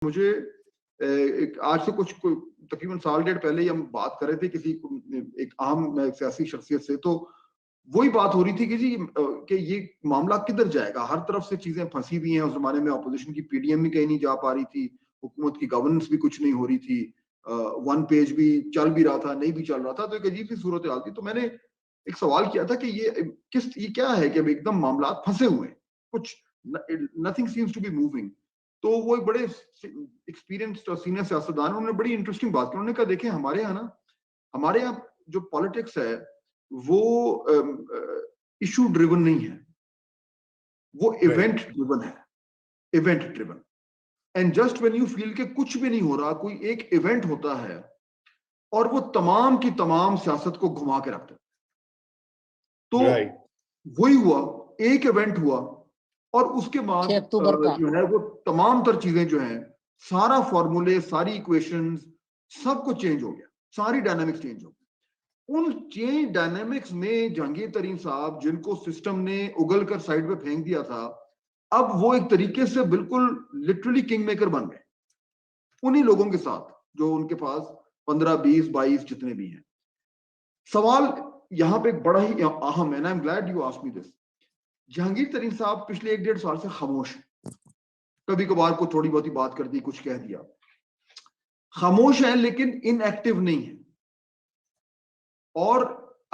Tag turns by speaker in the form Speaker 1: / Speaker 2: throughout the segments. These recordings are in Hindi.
Speaker 1: मुझे एक आज से कुछ तकरीबन साल डेढ़ पहले ही हम बात कर रहे थे किसी एक आम सियासी शख्सियत से, तो वही बात हो रही थी कि जी कि ये मामला किधर जाएगा। हर तरफ से चीजें फंसी हुई हैं। उस जमाने में अपोजिशन की पीडीएम भी कहीं नहीं जा पा रही थी, हुकूमत की गवर्नेंस भी कुछ नहीं हो रही थी, वन पेज भी चल भी रहा था, नहीं भी चल रहा था, तो एक अजीब सी सूरत हाल थी। तो मैंने एक सवाल किया था कि ये क्या है कि अब एकदम मामला फंसे हुए हैं, कुछ nothing seems to be moving. तो वो एक बड़े एक्सपीरियंस्ड और सीनियर सियासतदान, उन्होंने बड़ी इंटरेस्टिंग बात की। उन्होंने कहा देखें हमारे यहाँ जो पॉलिटिक्स है वो इशू ड्रिवन नहीं है, वो इवेंट ड्रिवन है, event driven. And just when you feel के कुछ भी नहीं हो रहा, कोई एक इवेंट होता है और वो तमाम की तमाम सियासत को घुमा के रखता है। तो वही हुआ, एक इवेंट हुआ और उसके बाद जो है वो तमाम तर चीजें जो हैं, सारा फॉर्मूले, सारी इक्वेशंस, सब कुछ चेंज हो गया, सारी डायनामिक्स चेंज हो गई। उन चेंज डायनामिक्स में जहांगीर तरीन साहब, जिनको सिस्टम ने उगल कर साइड पे फेंक दिया था, अब वो एक तरीके से बिल्कुल लिटरली किंग मेकर बन गए उन्हीं लोगों के साथ जो उनके पास 15, 20, 22 जितने भी हैं। सवाल यहां पे बड़ा ही अहम है, I am glad you asked me this. Jahangir तरीन साहब पिछले 1-1.5 साल से खामोश है। कभी कभार को थोड़ी बहुत ही बात कर दी, कुछ कह दिया, खामोश है लेकिन इनएक्टिव नहीं है। और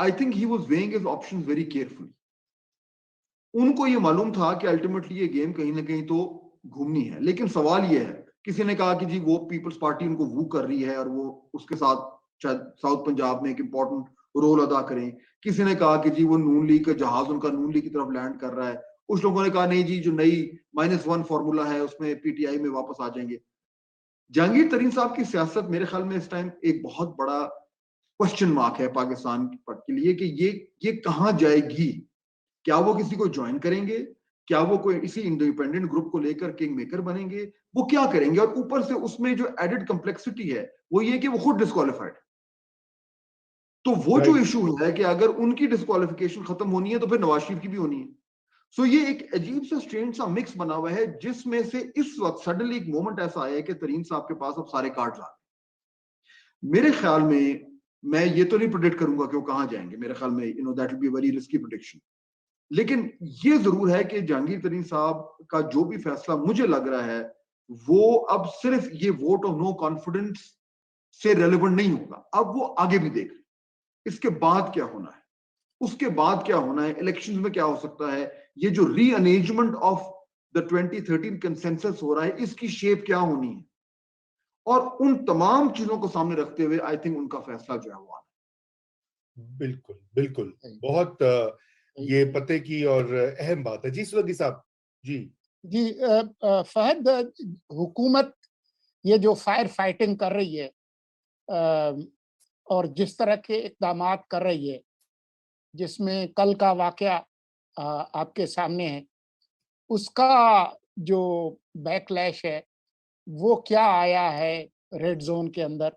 Speaker 1: I think he was weighing his options very carefully. उनको ये मालूम था कि अल्टीमेटली ये गेम कहीं ना कहीं तो घूमनी है। लेकिन सवाल ये है, किसी ने कहा कि जी वो पीपल्स पार्टी उनको वू कर रही है और वो उसके साथ शायद साउथ पंजाब में एक इंपॉर्टेंट रोल अदा करें। किसी ने कहा कि जी वो नून लीग का जहाज उनका नून लीग की तरफ लैंड कर रहा है। कुछ लोगों ने कहा नहीं जी, जो नई -1 फॉर्मूला है उसमें पीटीआई में वापस आ जाएंगे। जहांगीर तरीन साहब की सियासत मेरे ख्याल में इस टाइम एक बहुत बड़ा क्वेश्चन मार्क है पाकिस्तान के लिए कि ये कहां जाएगी। क्या वो किसी को ज्वाइन करेंगे? क्या वो कोई इसी इंडिपेंडेंट ग्रुप को लेकर किंग मेकर बनेंगे? वो क्या करेंगे? और ऊपर से उसमें जो एडेड कंप्लेक्सिटी है वो ये कि वो खुद डिस्क्वालिफाइड। तो वो जो इशू है कि अगर उनकी डिस्क्वालिफिकेशन खत्म होनी है तो फिर नवाज शरीफ की भी होनी है। सो ये एक अजीब सा स्ट्रेंज सा मिक्स बना हुआ है, जिसमें से इस वक्त सडनली एक मोमेंट ऐसा आया है कि तरीन साहब के पास अब सारे कार्ड ला। मेरे ख्याल में, मैं ये तो नहीं प्रेडिक्ट करूंगा कि वो कहां जाएंगे, मेरे ख्याल में that will be very risky prediction. लेकिन ये जरूर है कि जहांगीर तरीन साहब का जो भी फैसला मुझे लग रहा है वो अब सिर्फ ये वोट ऑफ नो कॉन्फिडेंस से रेलेवेंट नहीं होगा। अब वो आगे भी देख रहे इसके बाद क्या होना है, उसके बाद क्या होना है, इलेक्शंस में क्या हो सकता है, ये जो रीअरेंजमेंट ऑफ द 2013 कंसेंसस हो रहा है इसकी शेप क्या होनी है। और उन तमाम चीजों को सामने रखते हुए आई थिंक उनका फैसला जो है वो
Speaker 2: बिल्कुल बिल्कुल बहुत ये पते की और अहम बात है। जी सुलगी साहब। जी
Speaker 3: फहद, हुकूमत ये जो फायर फाइटिंग कर रही है और जिस तरह के इक़दाम कर रही है, जिसमें कल का वाकया आपके सामने है, उसका जो बैकलैश है वो क्या आया है रेड जोन के अंदर।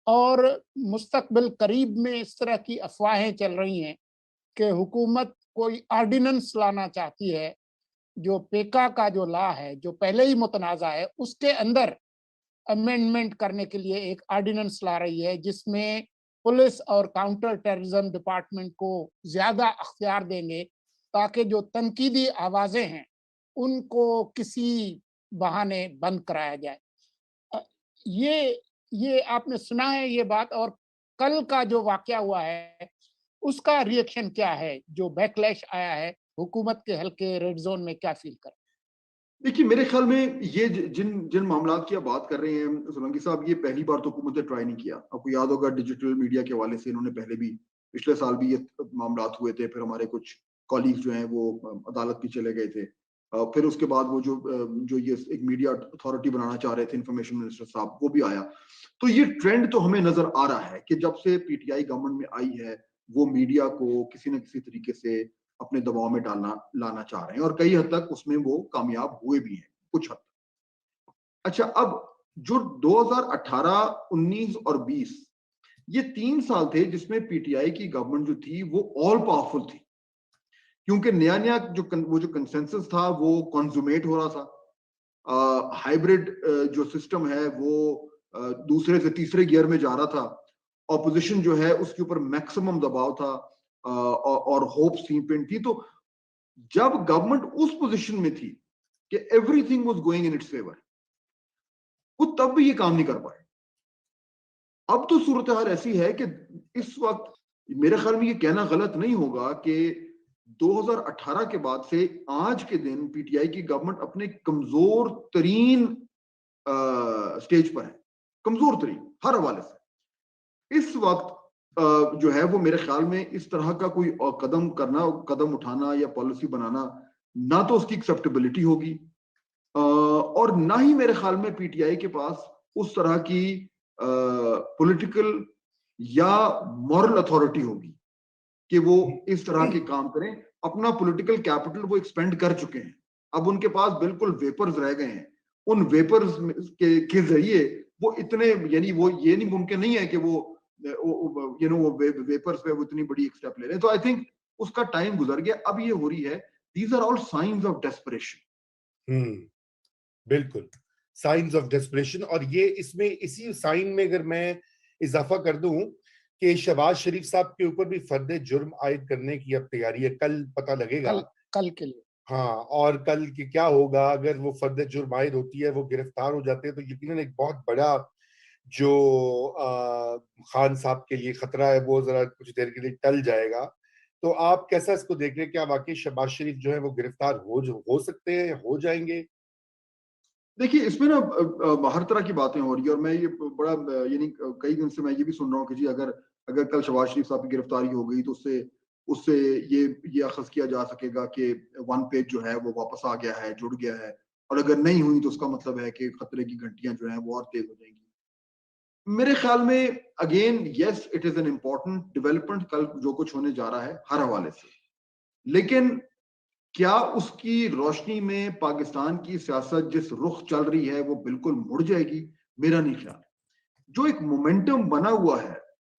Speaker 3: और मुस्तकबिल करीब में इस तरह की अफवाहें चल रही हैं कि हुकूमत कोई ऑर्डिनेंस लाना चाहती है, जो पेका का जो लॉ है जो पहले ही मुतनाज़ा है उसके अंदर अमेंडमेंट करने के लिए एक ऑर्डिनेंस ला रही है, जिसमें पुलिस और काउंटर टेररिज्म डिपार्टमेंट को ज्यादा अख्तियार देंगे ताकि जो तनकीदी आवाजें हैं उनको किसी बहाने बंद कराया जाए। ये आपने सुना है ये बात? और कल का जो वाकया हुआ है उसका रिएक्शन क्या है, जो बैकलैश आया है हुकूमत के हल्के रेड जोन में, क्या फील कर?
Speaker 1: देखिए, मेरे ख्याल में ये जिन जिन मामलात की आप बात कर रहे हैं सोलंकी साहब, ये पहली बार तो हुकूमत ने ट्राई नहीं किया। आपको याद होगा डिजिटल मीडिया के हवाले से इन्होंने पहले भी पिछले साल भी ये मामलात हुए थे। फिर हमारे कुछ कॉलीग जो हैं वो अदालत भी चले गए थे। फिर उसके बाद वो जो ये एक मीडिया अथॉरिटी बनाना चाह रहे थे इंफॉर्मेशन मिनिस्टर साहब, वो भी आया। तो ये ट्रेंड तो हमें नजर आ रहा है कि जब से पीटीआई गवर्नमेंट में आई है वो मीडिया को किसी न किसी तरीके से अपने दबाव में लाना चाह रहे हैं और कई हद तक उसमें वो कामयाब हुए भी हैं कुछ हद तक। अच्छा, अब जो 2018, 19 और 20 ये 3 साल थे जिसमें पीटीआई की गवर्नमेंट जो थी वो ऑल पावरफुल थी, क्योंकि नया नया वो जो कंसेंसस था वो कंज्यूमेट हो रहा था। हाइब्रिड जो सिस्टम है वो दूसरे से तीसरे गियर में जा रहा था, ऑपोजिशन जो है उसके ऊपर मैक्सिमम दबाव था और होप सी पिन थी। तो जब गवर्नमेंट उस पोजीशन में थी कि everything was going in its favour, वो तब भी ये काम नहीं कर पाए। अब तो सूरत हाल ऐसी है कि इस वक्त मेरे ख्याल में ये कहना गलत नहीं होगा कि 2018 के बाद से आज के दिन पीटीआई की गवर्नमेंट अपने कमजोर तरीन स्टेज पर है, कमजोर तरीन हर हवाले से। इस वक्त जो है वो मेरे ख्याल में इस तरह का कोई कदम उठाना या पॉलिसी बनाना ना तो उसकी एक्सेप्टेबिलिटी होगी और ना ही मेरे ख्याल में पीटीआई के पास उस तरह की पॉलिटिकल या मॉरल अथॉरिटी होगी कि वो इस तरह के काम करें। अपना पॉलिटिकल कैपिटल वो एक्सपेंड कर चुके हैं, अब उनके पास बिल्कुल वेपर्स रह गए हैं। उन वेपर्स के जरिए वो इतने, यानी वो ये नहीं मुमकिन नहीं है कि वो वेपर्स पे वो इतनी बड़ी एक स्टेप ले रहे हैं। तो आई थिंक उसका टाइम गुजर गया, अब ये हो रही है। These are all science of desperation.
Speaker 2: बिल्कुल, साइंस ऑफ डेस्परेशन। और ये इसमें इसी साइन में अगर मैं इजाफा कर दूं कि शहबाज शरीफ साहब के ऊपर भी फर्द जुर्म आयद करने की अब तैयारी है, कल पता लगेगा
Speaker 3: कल के लिए।
Speaker 2: हाँ, और कल की क्या होगा अगर वो फर्द जुर्म आयद होती है, वो गिरफ्तार हो जाते हैं, तो यकीनन एक बहुत बड़ा जो खान साहब के लिए खतरा है वो जरा कुछ देर के लिए टल जाएगा। तो आप कैसा इसको देख रहे हैं? क्या वाकई शहबाज शरीफ जो है वो गिरफ्तार हो सकते हैं, हो जाएंगे?
Speaker 1: देखिए, इसमें ना हर तरह की बातें हो रही है और मैं ये बड़ा यानी कई दिन से मैं ये भी सुन रहा हूँ कि जी अगर अगर कल शहबाज शरीफ साहब की गिरफ्तारी हो गई तो उससे उससे ये अखज़ किया जा सकेगा कि वन पेज जो है वो वापस आ गया है, जुड़ गया है, और अगर नहीं हुई तो उसका मतलब है कि खतरे की घंटियां जो हैं वो और तेज हो जाएंगी। मेरे ख्याल में again yes, it is an important development कल जो कुछ होने जा रहा है हर हवाले से, लेकिन क्या उसकी रोशनी में पाकिस्तान की सियासत जिस रुख चल रही है वो बिल्कुल मुड़ जाएगी? मेरा नहीं ख्याल। जो एक मोमेंटम बना हुआ है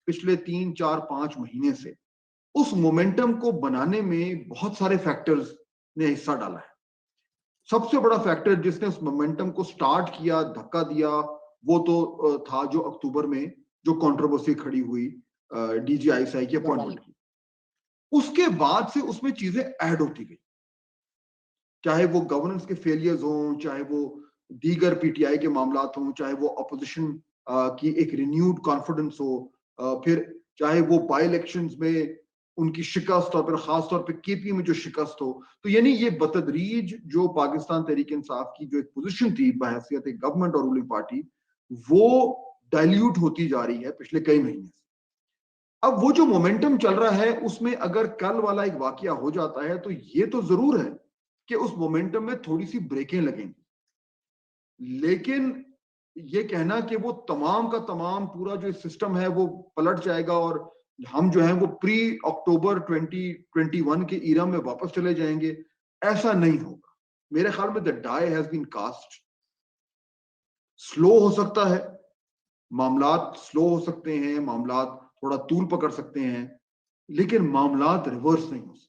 Speaker 1: पिछले 3 4 5 महीने से, उस मोमेंटम को बनाने में बहुत सारे फैक्टर्स ने हिस्सा डाला है। सबसे बड़ा फैक्टर जिसने उस मोमेंटम को स्टार्ट किया, धक्का दिया, वो तो था जो अक्टूबर में जो कंट्रोवर्सी खड़ी हुई DGISI की अपॉइंटमेंट की। उसके बाद से उसमें चीजें ऐड होती गई, चाहे वो गवर्नेंस के फेलियर्स हों, चाहे वो दीगर पीटीआई के मामलात हों, चाहे वो अपोजिशन की एक रिन्यूड कॉन्फिडेंस हो, फिर चाहे वो बाई इलेक्शंस में उनकी शिकस्त और फिर खास तौर पे केपी में जो शिकस्त हो। तो यानी ये बतदरीज जो पाकिस्तान तहरीक इंसाफ की जो एक पोजीशन थी बहैसियत एक गवर्नमेंट और रूलिंग पार्टी, वो डाइल्यूट होती जा रही है पिछले कई महीने से। अब वो जो मोमेंटम चल रहा है उसमें अगर कल वाला एक वाकया हो जाता है तो ये तो जरूर है कि उस मोमेंटम में थोड़ी सी ब्रेकें लगेंगी, लेकिन ये कहना कि वो तमाम का तमाम पूरा जो सिस्टम है वो पलट जाएगा और हम जो है वो प्री अक्टूबर 2021 के ईरा में वापस चले जाएंगे, ऐसा नहीं होगा। मेरे ख्याल में the die has been cast. Slow हो सकता है, मामलात स्लो हो सकते हैं, मामलात थोड़ा तूल पकड़ सकते हैं, लेकिन मामलात रिवर्स नहीं हो सकते।